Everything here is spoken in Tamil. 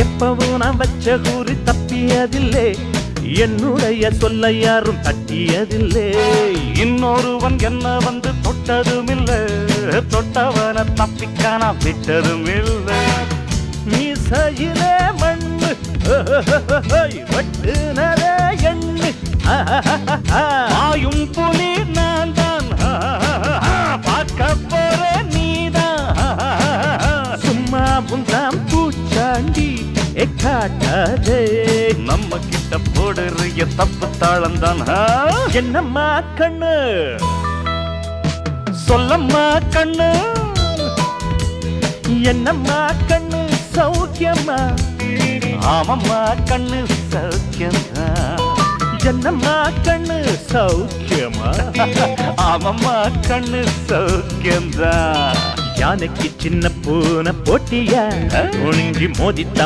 எப்பவும் நான் வச்ச கூறி தப்பியதில்லை, என்னுடைய சொல்ல யாரும் தட்டியதில்லை. இன்னொருவன் என்ன வந்து தொட்டதுமில்லை, தொட்டவன தப்பிக்கான விட்டதும் இல்லை. மீசையிலே மண்ணு வெட்டுனதே எண்ணு, ஆயும் புலி நான் தான், பார்க்க போற நீதான். சும்மா முந்தாம் பூச்சாண்டி காட்டாதே, நம்ம கிட்ட போடுறிய தப்பு தாளந்தான். என்னம்மா கண்ணு சொல்லம்மா கண்ணு, என்னம்மா கண்ணு சௌக்கியம்மா? ஆமம்மா கண்ணு சௌக்கியம்மா. என்னம்மா கண்ணு சௌக்கியமா? ஆமம்மா கண்ணு சௌக்கியம்தான். யானைக்கு சின்ன பூனை போட்டியா, ஒழுங்கி மோதித்த